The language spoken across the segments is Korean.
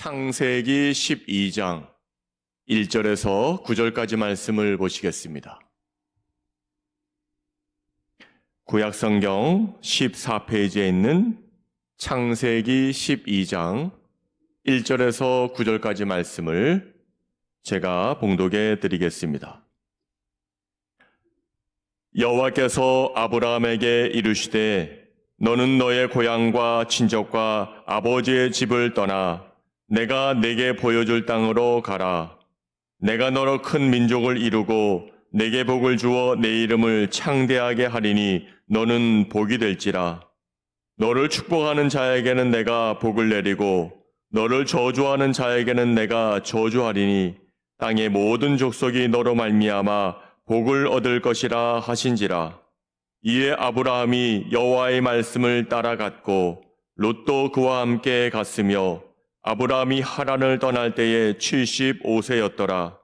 창세기 12장 1절에서 9절까지 말씀을 보시겠습니다. 구약성경 14페이지에 있는 창세기 12장 1절에서 9절까지 말씀을 제가 봉독해 드리겠습니다. 여호와께서 아브라함에게 이르시되 너는 너의 고향과 친척과 아버지의 집을 떠나 내가 네게 보여줄 땅으로 가라. 내가 너로 큰 민족을 이루고 네게 복을 주어 내 이름을 창대하게 하리니 너는 복이 될지라. 너를 축복하는 자에게는 내가 복을 내리고 너를 저주하는 자에게는 내가 저주하리니 땅의 모든 족속이 너로 말미암아 복을 얻을 것이라 하신지라. 이에 아브라함이 여호와의 말씀을 따라갔고 롯도 그와 함께 갔으며 아브라함이 하란을 떠날 때에 75세였더라.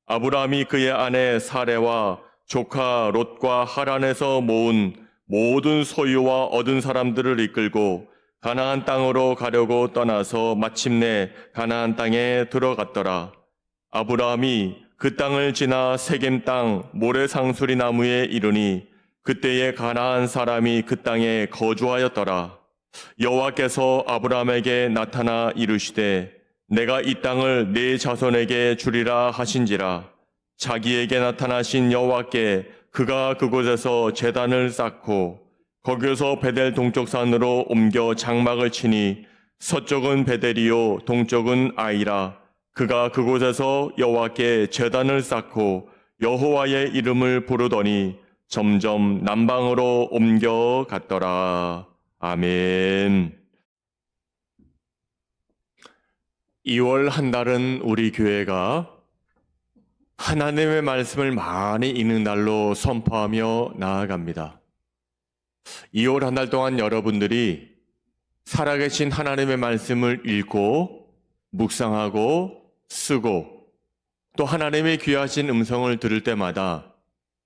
아브라함이 그의 아내 사레와 조카 롯과 하란에서 모은 모든 소유와 얻은 사람들을 이끌고 가나안 땅으로 가려고 떠나서 마침내 가나안 땅에 들어갔더라. 아브라함이 그 땅을 지나 세겜 땅 모래상수리 나무에 이르니 그때에 가나안 사람이 그 땅에 거주하였더라. 여호와께서 아브라함에게 나타나 이르시되 내가 이 땅을 네 자손에게 주리라 하신지라. 자기에게 나타나신 여호와께 그가 그곳에서 제단을 쌓고 거기서 베델 동쪽 산으로 옮겨 장막을 치니 서쪽은 베델이요 동쪽은 아이라. 그가 그곳에서 여호와께 제단을 쌓고 여호와의 이름을 부르더니 점점 남방으로 옮겨갔더라. 아멘. 2월 한 달은 우리 교회가 하나님의 말씀을 많이 읽는 날로 선포하며 나아갑니다. 2월 한 달 동안 여러분들이 살아계신 하나님의 말씀을 읽고 묵상하고 쓰고 또 하나님의 귀하신 음성을 들을 때마다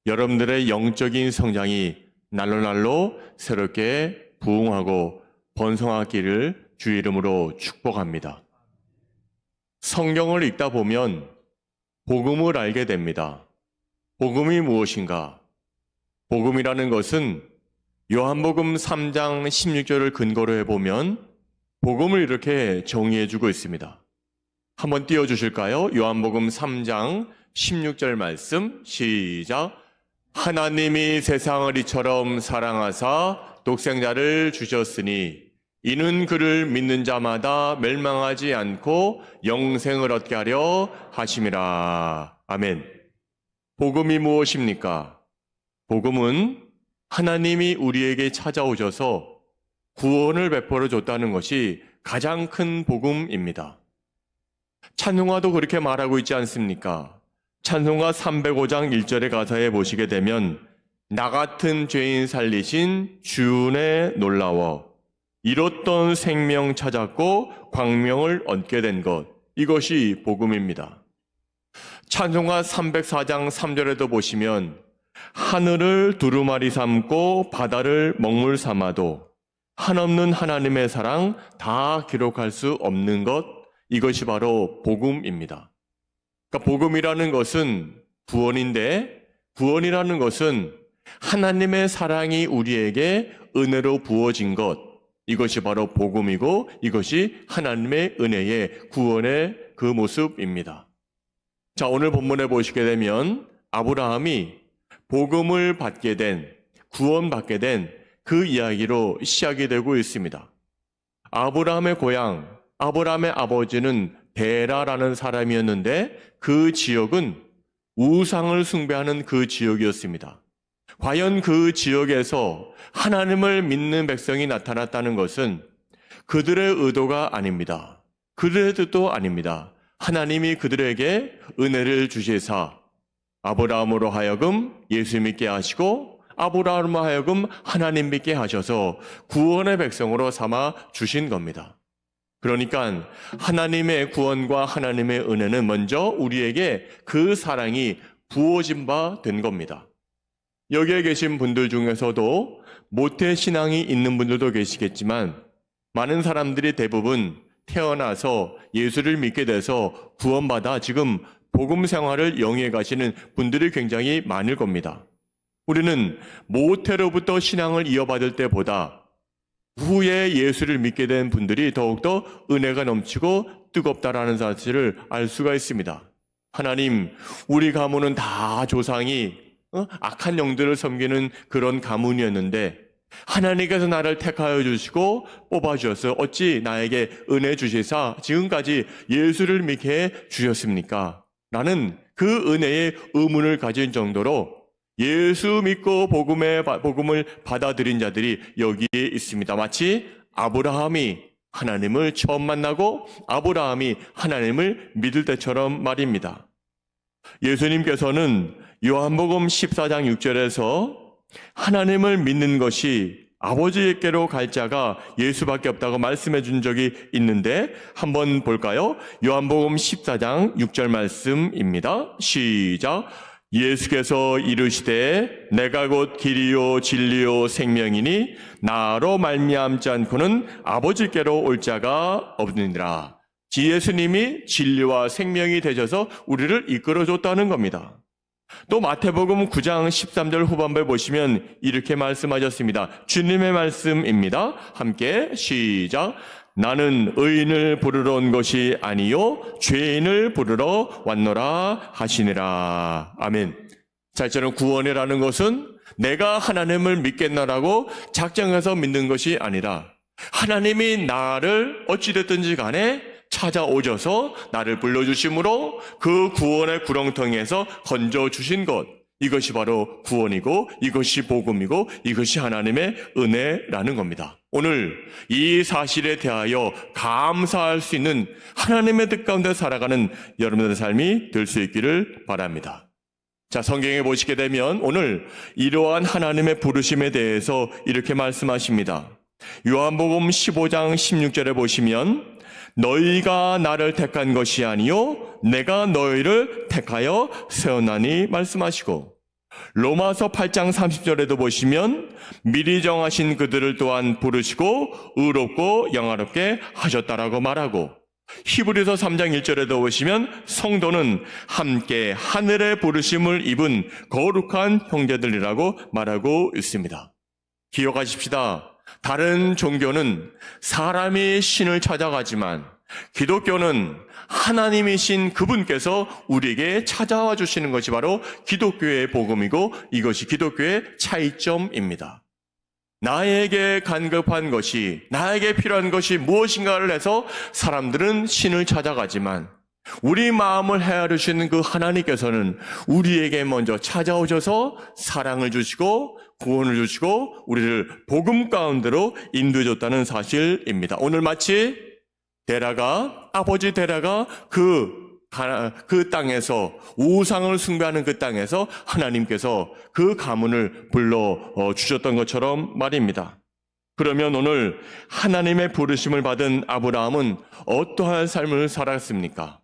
여러분들의 영적인 성장이 날로 새롭게 부흥하고 번성하기를 주의 이름으로 축복합니다. 성경을 읽다 보면 복음을 알게 됩니다. 복음이 무엇인가? 복음이라는 것은 요한복음 3장 16절을 근거로 해보면 복음을 이렇게 정의해주고 있습니다. 한번 띄워주실까요? 요한복음 3장 16절 말씀 시작. 하나님이 세상을 이처럼 사랑하사 독생자를 주셨으니 이는 그를 믿는 자마다 멸망하지 않고 영생을 얻게 하려 하심이라. 아멘. 복음이 무엇입니까? 복음은 하나님이 우리에게 찾아오셔서 구원을 베풀어 줬다는 것이 가장 큰 복음입니다. 찬송가도 그렇게 말하고 있지 않습니까? 찬송가 305장 1절의 가사에 보시게 되면 나 같은 죄인 살리신 주은혜 놀라워 잃었던 생명 찾았고 광명을 얻게 된 것, 이것이 복음입니다. 찬송가 304장 3절에도 보시면 하늘을 두루마리 삼고 바다를 먹물 삼아도 한없는 하나님의 사랑 다 기록할 수 없는 것, 이것이 바로 복음입니다. 그러니까 복음이라는 것은 구원인데 구원이라는 것은 하나님의 사랑이 우리에게 은혜로 부어진 것, 이것이 바로 복음이고 이것이 하나님의 은혜의 구원의 그 모습입니다. 자, 오늘 본문에 보시게 되면 아브라함이 복음을 받게 된, 구원받게 된 그 이야기로 시작이 되고 있습니다. 아브라함의 고향, 아브라함의 아버지는 데라라는 사람이었는데 그 지역은 우상을 숭배하는 그 지역이었습니다. 과연 그 지역에서 하나님을 믿는 백성이 나타났다는 것은 그들의 의도가 아닙니다. 그들의 뜻도 아닙니다. 하나님이 그들에게 은혜를 주시사 아브라함으로 하여금 예수 믿게 하시고 아브라함으로 하여금 하나님 믿게 하셔서 구원의 백성으로 삼아 주신 겁니다. 그러니까 하나님의 구원과 하나님의 은혜는 먼저 우리에게 그 사랑이 부어진 바 된 겁니다. 여기에 계신 분들 중에서도 모태 신앙이 있는 분들도 계시겠지만 많은 사람들이 대부분 태어나서 예수를 믿게 돼서 구원받아 지금 복음 생활을 영위해 가시는 분들이 굉장히 많을 겁니다. 우리는 모태로부터 신앙을 이어받을 때보다 후에 예수를 믿게 된 분들이 더욱더 은혜가 넘치고 뜨겁다라는 사실을 알 수가 있습니다. 하나님, 우리 가문은 다 조상이 악한 영들을 섬기는 그런 가문이었는데 하나님께서 나를 택하여 주시고 뽑아주셨어요. 어찌 나에게 은혜 주시사 지금까지 예수를 믿게 해 주셨습니까? 라는 그 은혜의 의문을 가진 정도로 예수 믿고 복음을 받아들인 자들이 여기에 있습니다. 마치 아브라함이 하나님을 처음 만나고 아브라함이 하나님을 믿을 때처럼 말입니다. 예수님께서는 요한복음 14장 6절에서 하나님을 믿는 것이 아버지께로 갈 자가 예수밖에 없다고 말씀해 준 적이 있는데 한번 볼까요? 요한복음 14장 6절 말씀입니다. 시작. 예수께서 이르시되 내가 곧 길이요 진리요 생명이니 나로 말미암지 않고는 아버지께로 올 자가 없느니라. 예수님이 진리와 생명이 되셔서 우리를 이끌어줬다는 겁니다. 또 마태복음 9장 13절 후반부에 보시면 이렇게 말씀하셨습니다. 주님의 말씀입니다. 함께 시작. 나는 의인을 부르러 온 것이 아니요 죄인을 부르러 왔노라 하시니라. 아멘. 자, 저는 구원이라는 것은 내가 하나님을 믿겠나라고 작정해서 믿는 것이 아니라 하나님이 나를 어찌됐든지 간에 찾아오셔서 나를 불러주심으로 그 구원의 구렁텅이에서 건져주신 것, 이것이 바로 구원이고 이것이 복음이고 이것이 하나님의 은혜라는 겁니다. 오늘 이 사실에 대하여 감사할 수 있는 하나님의 뜻 가운데 살아가는 여러분들의 삶이 될 수 있기를 바랍니다. 자, 성경에 보시게 되면 오늘 이러한 하나님의 부르심에 대해서 이렇게 말씀하십니다. 요한복음 15장 16절에 보시면 너희가 나를 택한 것이 아니요 내가 너희를 택하여 세웠나니 말씀하시고, 로마서 8장 30절에도 보시면 미리 정하신 그들을 또한 부르시고 의롭고 영화롭게 하셨다라고 말하고, 히브리서 3장 1절에도 보시면 성도는 함께 하늘의 부르심을 입은 거룩한 형제들이라고 말하고 있습니다. 기억하십시다. 다른 종교는 사람이 신을 찾아가지만 기독교는 하나님이신 그분께서 우리에게 찾아와 주시는 것이 바로 기독교의 복음이고 이것이 기독교의 차이점입니다. 나에게 간급한 것이, 나에게 필요한 것이 무엇인가를 해서 사람들은 신을 찾아가지만 우리 마음을 헤아리시는 그 하나님께서는 우리에게 먼저 찾아오셔서 사랑을 주시고 구원을 주시고 우리를 복음 가운데로 인도해 줬다는 사실입니다. 오늘 마치 아버지 데라가 그 땅에서 우상을 숭배하는 그 땅에서 하나님께서 그 가문을 불러 주셨던 것처럼 말입니다. 그러면 오늘 하나님의 부르심을 받은 아브라함은 어떠한 삶을 살았습니까?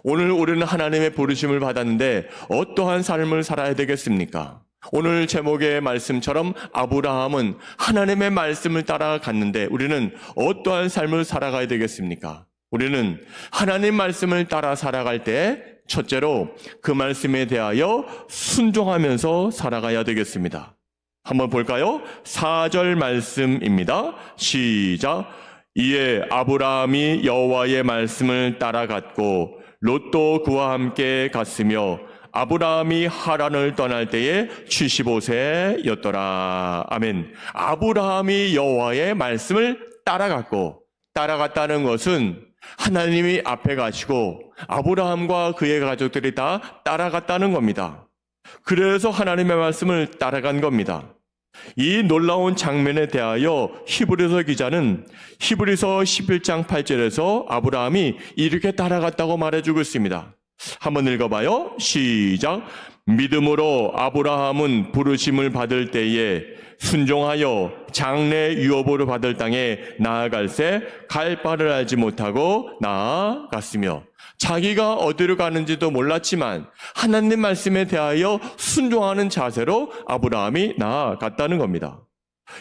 오늘 우리는 하나님의 부르심을 받았는데 어떠한 삶을 살아야 되겠습니까? 오늘 제목의 말씀처럼 아브라함은 하나님의 말씀을 따라갔는데 우리는 어떠한 삶을 살아가야 되겠습니까? 우리는 하나님 말씀을 따라 살아갈 때 첫째로 그 말씀에 대하여 순종하면서 살아가야 되겠습니다. 한번 볼까요? 4절 말씀입니다. 시작. 이에 아브라함이 여호와의 말씀을 따라갔고 롯도 그와 함께 갔으며 아브라함이 하란을 떠날 때에 75세였더라. 아멘. 아브라함이 여호와의 말씀을 따라갔다는 것은 하나님이 앞에 가시고 아브라함과 그의 가족들이 다 따라갔다는 겁니다. 그래서 하나님의 말씀을 따라간 겁니다. 이 놀라운 장면에 대하여 히브리서 기자는 히브리서 11장 8절에서 아브라함이 이렇게 따라갔다고 말해주고 있습니다. 한번 읽어봐요. 시작. 믿음으로 아브라함은 부르심을 받을 때에 순종하여 장래 유업으로 받을 땅에 나아갈새 갈 바를 알지 못하고 나아갔으며, 자기가 어디로 가는지도 몰랐지만 하나님 말씀에 대하여 순종하는 자세로 아브라함이 나아갔다는 겁니다.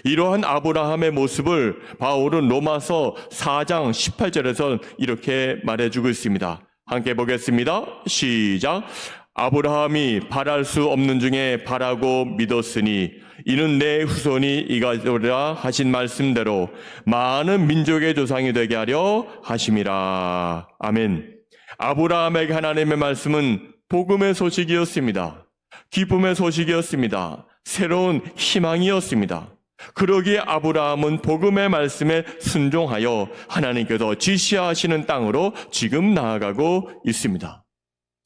이러한 아브라함의 모습을 바울은 로마서 4장 18절에서 이렇게 말해주고 있습니다. 함께 보겠습니다. 시작. 아브라함이 바랄 수 없는 중에 바라고 믿었으니 이는 내 후손이 이가리라 하신 말씀대로 많은 민족의 조상이 되게 하려 하심이라. 아멘. 아브라함에게 하나님의 말씀은 복음의 소식이었습니다. 기쁨의 소식이었습니다. 새로운 희망이었습니다. 그러기에 아브라함은 복음의 말씀에 순종하여 하나님께서 지시하시는 땅으로 지금 나아가고 있습니다.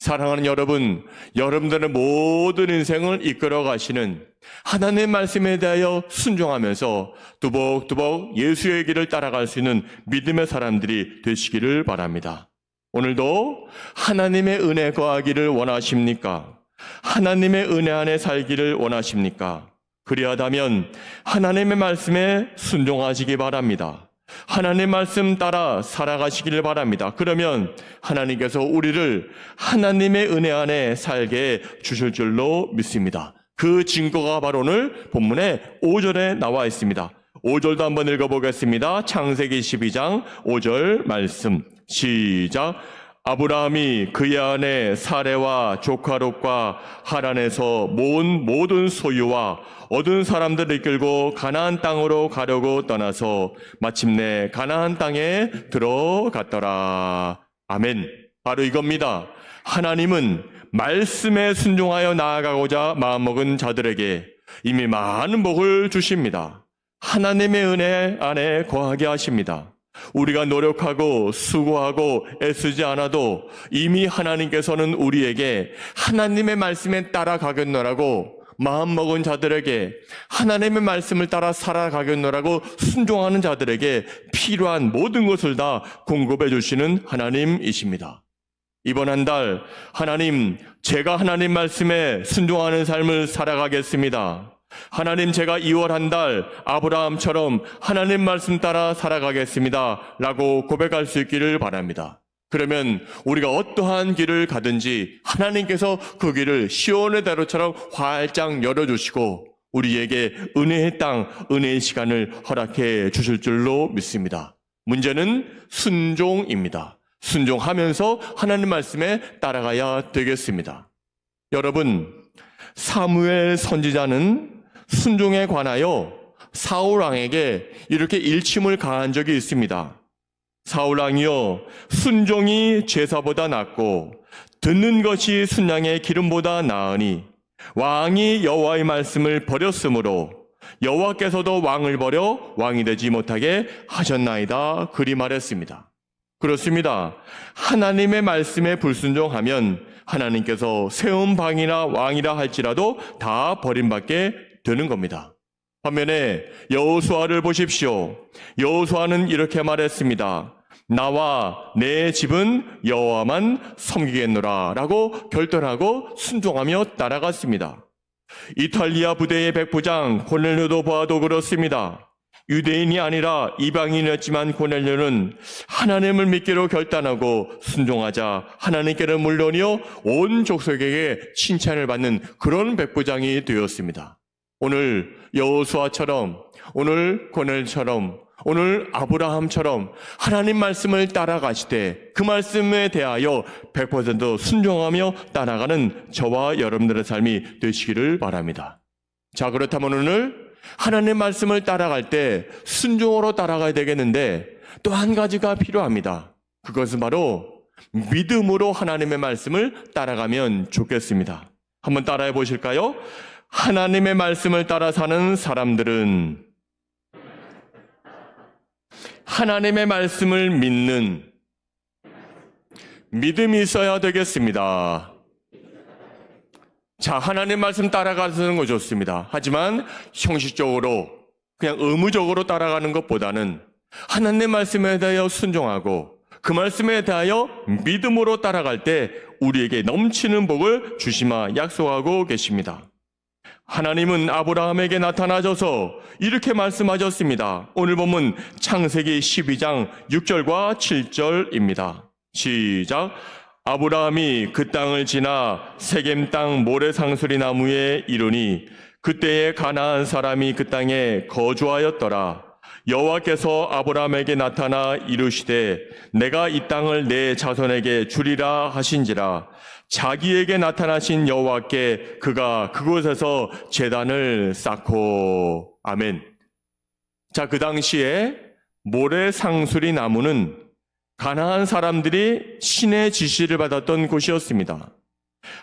사랑하는 여러분, 여러분들의 모든 인생을 이끌어 가시는 하나님의 말씀에 대하여 순종하면서 두벅두벅 예수의 길을 따라갈 수 있는 믿음의 사람들이 되시기를 바랍니다. 오늘도 하나님의 은혜 거하기를 원하십니까? 하나님의 은혜 안에 살기를 원하십니까? 그리하다면 하나님의 말씀에 순종하시기 바랍니다. 하나님의 말씀 따라 살아가시기를 바랍니다. 그러면 하나님께서 우리를 하나님의 은혜 안에 살게 주실 줄로 믿습니다. 그 증거가 바로 오늘 본문의 5절에 나와 있습니다. 5절도 한번 읽어보겠습니다. 창세기 12장 5절 말씀 시작. 아브라함이 그의 아내 사레와 조카 롯과 하란에서 모은 모든 소유와 얻은 사람들을 이끌고 가나안 땅으로 가려고 떠나서 마침내 가나안 땅에 들어갔더라. 아멘. 바로 이겁니다. 하나님은 말씀에 순종하여 나아가고자 마음먹은 자들에게 이미 많은 복을 주십니다. 하나님의 은혜 안에 거하게 하십니다. 우리가 노력하고 수고하고 애쓰지 않아도 이미 하나님께서는 우리에게 하나님의 말씀에 따라가겠노라고 마음먹은 자들에게, 하나님의 말씀을 따라 살아가겠노라고 순종하는 자들에게 필요한 모든 것을 다 공급해 주시는 하나님이십니다. 이번 한 달 하나님, 제가 하나님 말씀에 순종하는 삶을 살아가겠습니다. 하나님, 제가 2월 한 달 아브라함처럼 하나님 말씀 따라 살아가겠습니다 라고 고백할 수 있기를 바랍니다. 그러면 우리가 어떠한 길을 가든지 하나님께서 그 길을 시온의 대로처럼 활짝 열어주시고 우리에게 은혜의 땅, 은혜의 시간을 허락해 주실 줄로 믿습니다. 문제는 순종입니다. 순종하면서 하나님 말씀에 따라가야 되겠습니다. 여러분, 사무엘 선지자는 순종에 관하여 사울왕에게 이렇게 일침을 가한 적이 있습니다. 사울왕이여, 순종이 제사보다 낫고 듣는 것이 순양의 기름보다 나으니 왕이 여호와의 말씀을 버렸으므로 여호와께서도 왕을 버려 왕이 되지 못하게 하셨나이다. 그리 말했습니다. 그렇습니다. 하나님의 말씀에 불순종하면 하나님께서 세운 방이나 왕이라 할지라도 다 버림받게 되는 겁니다. 반면에 여호수아를 보십시오. 여호수아는 이렇게 말했습니다. 나와 내 집은 여호와만 섬기겠노라 라고 결단하고 순종하며 따라갔습니다. 이탈리아 부대의 백부장 고넬료도 보아도 그렇습니다. 유대인이 아니라 이방인이었지만 고넬료는 하나님을 믿기로 결단하고 순종하자 하나님께는 물론이요 온 족속에게 칭찬을 받는 그런 백부장이 되었습니다. 오늘 여호수아처럼, 오늘 고넬처럼, 오늘 아브라함처럼 하나님 말씀을 따라가시되 그 말씀에 대하여 100% 순종하며 따라가는 저와 여러분들의 삶이 되시기를 바랍니다. 자, 그렇다면 오늘 하나님 말씀을 따라갈 때 순종으로 따라가야 되겠는데 또 한 가지가 필요합니다. 그것은 바로 믿음으로 하나님의 말씀을 따라가면 좋겠습니다. 한번 따라해 보실까요? 하나님의 말씀을 따라 사는 사람들은 하나님의 말씀을 믿는 믿음이 있어야 되겠습니다. 자, 하나님 말씀 따라가는 거 좋습니다. 하지만 형식적으로 그냥 의무적으로 따라가는 것보다는 하나님 말씀에 대하여 순종하고 그 말씀에 대하여 믿음으로 따라갈 때 우리에게 넘치는 복을 주시마 약속하고 계십니다. 하나님은 아브라함에게 나타나셔서 이렇게 말씀하셨습니다. 오늘 본문 창세기 12장 6절과 7절입니다. 시작. 아브라함이 그 땅을 지나 세겜 땅 모래상수리 나무에 이르니 그때에 가나안 사람이 그 땅에 거주하였더라. 여호와께서 아브라함에게 나타나 이르시되 내가 이 땅을 내 자손에게 주리라 하신지라. 자기에게 나타나신 여호와께 그가 그곳에서 제단을 쌓고. 아멘. 자, 그 당시에 모래 상수리 나무는 가나안 사람들이 신의 지시를 받았던 곳이었습니다.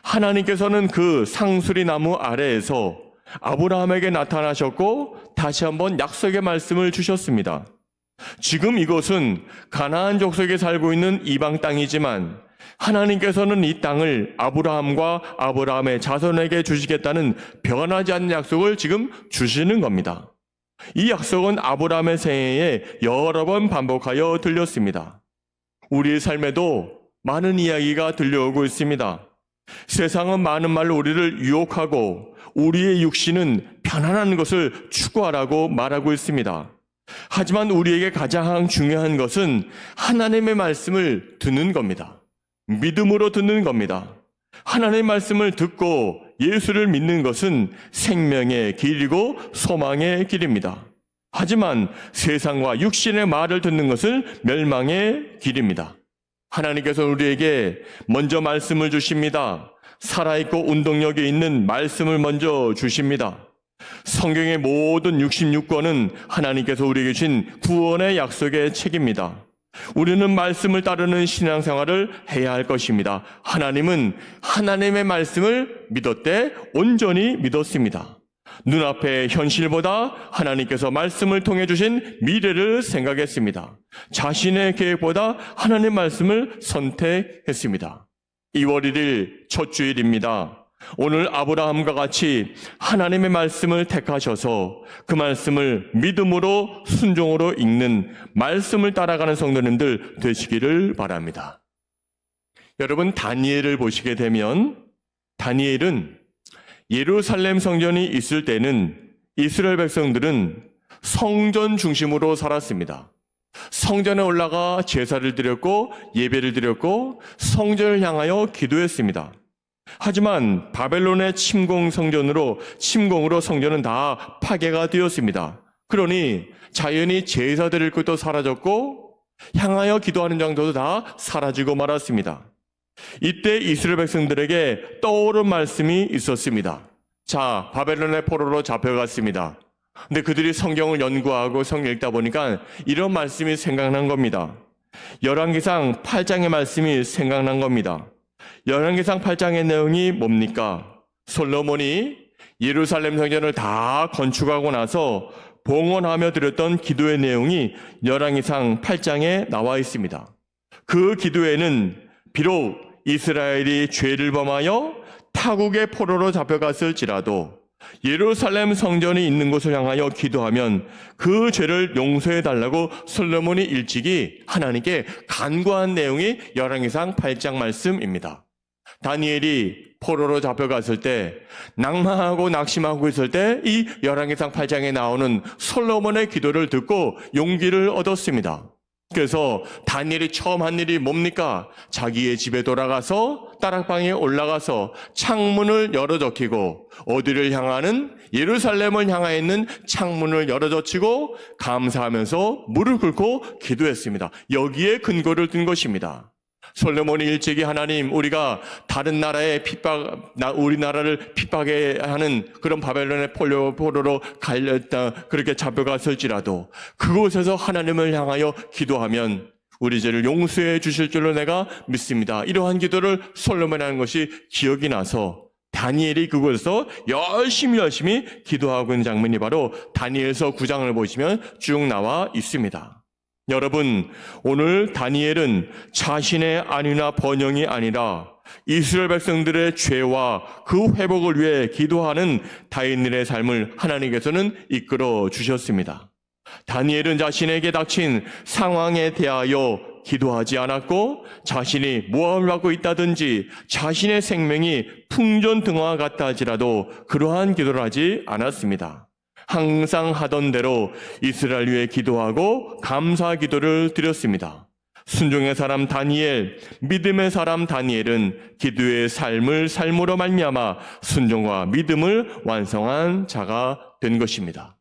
하나님께서는 그 상수리 나무 아래에서 아브라함에게 나타나셨고 다시 한번 약속의 말씀을 주셨습니다. 지금 이곳은 가나안 족속에 살고 있는 이방 땅이지만 하나님께서는 이 땅을 아브라함과 아브라함의 자손에게 주시겠다는 변하지 않는 약속을 지금 주시는 겁니다. 이 약속은 아브라함의 생애에 여러 번 반복하여 들렸습니다. 우리의 삶에도 많은 이야기가 들려오고 있습니다. 세상은 많은 말로 우리를 유혹하고 우리의 육신은 편안한 것을 추구하라고 말하고 있습니다. 하지만 우리에게 가장 중요한 것은 하나님의 말씀을 듣는 겁니다. 믿음으로 듣는 겁니다. 하나님의 말씀을 듣고 예수를 믿는 것은 생명의 길이고 소망의 길입니다. 하지만 세상과 육신의 말을 듣는 것은 멸망의 길입니다. 하나님께서 우리에게 먼저 말씀을 주십니다. 살아있고 운동력이 있는 말씀을 먼저 주십니다. 성경의 모든 66권은 하나님께서 우리에게 주신 구원의 약속의 책입니다. 우리는 말씀을 따르는 신앙생활을 해야 할 것입니다. 하나님은 하나님의 말씀을 믿었되 온전히 믿었습니다. 눈앞의 현실보다 하나님께서 말씀을 통해 주신 미래를 생각했습니다. 자신의 계획보다 하나님의 말씀을 선택했습니다. 2월 1일 첫 주일입니다. 오늘 아브라함과 같이 하나님의 말씀을 택하셔서 그 말씀을 믿음으로 순종으로 읽는 말씀을 따라가는 성도님들 되시기를 바랍니다. 여러분, 다니엘을 보시게 되면 다니엘은 예루살렘 성전이 있을 때는 이스라엘 백성들은 성전 중심으로 살았습니다. 성전에 올라가 제사를 드렸고 예배를 드렸고 성전을 향하여 기도했습니다. 하지만 바벨론의 침공으로 성전은 다 파괴가 되었습니다. 그러니 자연히 제사 드릴 것도 사라졌고 향하여 기도하는 장소도 다 사라지고 말았습니다. 이때 이스라엘 백성들에게 떠오른 말씀이 있었습니다. 자, 바벨론의 포로로 잡혀갔습니다. 근데 그들이 성경을 연구하고 성경 읽다 보니까 이런 말씀이 생각난 겁니다. 열왕기상 8장의 말씀이 생각난 겁니다. 열왕기상 8장의 내용이 뭡니까? 솔로몬이 예루살렘 성전을 다 건축하고 나서 봉헌하며 드렸던 기도의 내용이 열왕기상 8장에 나와 있습니다. 그 기도에는 비록 이스라엘이 죄를 범하여 타국의 포로로 잡혀갔을지라도 예루살렘 성전이 있는 곳을 향하여 기도하면 그 죄를 용서해달라고 솔로몬이 일찍이 하나님께 간구한 내용이 열왕기상 8장 말씀입니다. 다니엘이 포로로 잡혀갔을 때 낭망하고 낙심하고 있을 때 이 열왕기상 8장에 나오는 솔로몬의 기도를 듣고 용기를 얻었습니다. 그래서 다니엘이 처음 한 일이 뭡니까? 자기의 집에 돌아가서 다락방에 올라가서 창문을 열어젖히고 어디를 향하는? 예루살렘을 향하여 있는 창문을 열어젖히고 감사하면서 무릎 꿇고 기도했습니다. 여기에 근거를 둔 것입니다. 솔로몬이 일찍이 하나님, 우리가 다른 나라의 우리나라를 핍박해 하는 그런 바벨론의 포로로 그렇게 잡혀갔을지라도 그곳에서 하나님을 향하여 기도하면 우리 죄를 용서해 주실 줄로 내가 믿습니다. 이러한 기도를 솔로몬이 하는 것이 기억이 나서 다니엘이 그곳에서 열심히 기도하고 있는 장면이 바로 다니엘서 9장을 보시면 쭉 나와 있습니다. 여러분, 오늘 다니엘은 자신의 안위나 번영이 아니라 이스라엘 백성들의 죄와 그 회복을 위해 기도하는 다니엘의 삶을 하나님께서는 이끌어 주셨습니다. 다니엘은 자신에게 닥친 상황에 대하여 기도하지 않았고 자신이 모함을 받고 있다든지 자신의 생명이 풍전등화와 같다 할지라도 그러한 기도를 하지 않았습니다. 항상 하던 대로 이스라엘 위해 기도하고 감사 기도를 드렸습니다. 순종의 사람 다니엘, 믿음의 사람 다니엘은 기도의 삶으로 말미암아 순종과 믿음을 완성한 자가 된 것입니다.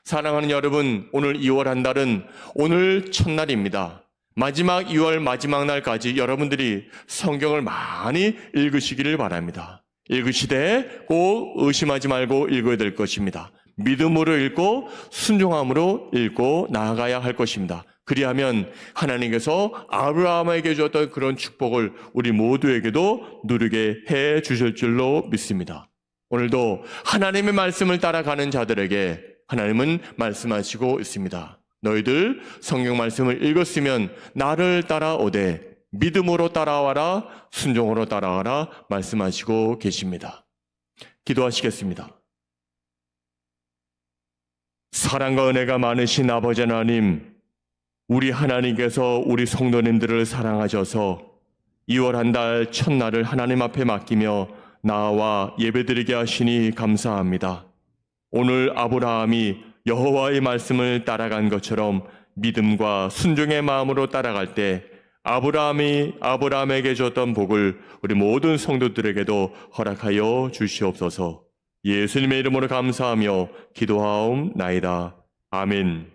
사랑하는 여러분, 오늘 2월 한 달은 오늘 첫날입니다. 마지막 2월 마지막 날까지 여러분들이 성경을 많이 읽으시기를 바랍니다. 읽으시되 꼭 의심하지 말고 읽어야 될 것입니다. 믿음으로 읽고 순종함으로 읽고 나아가야 할 것입니다. 그리하면 하나님께서 아브라함에게 주었던 그런 축복을 우리 모두에게도 누리게 해 주실 줄로 믿습니다. 오늘도 하나님의 말씀을 따라가는 자들에게 하나님은 말씀하시고 있습니다. 너희들 성경 말씀을 읽었으면 나를 따라오되 믿음으로 따라와라, 순종으로 따라와라 말씀하시고 계십니다. 기도하시겠습니다. 사랑과 은혜가 많으신 아버지 하나님, 우리 하나님께서 우리 성도님들을 사랑하셔서 2월 한 달 첫날을 하나님 앞에 맡기며 나와 예배드리게 하시니 감사합니다. 오늘 아브라함이 여호와의 말씀을 따라간 것처럼 믿음과 순종의 마음으로 따라갈 때 아브라함에게 줬던 복을 우리 모든 성도들에게도 허락하여 주시옵소서. 예수님의 이름으로 감사하며 기도하옵나이다. 아멘.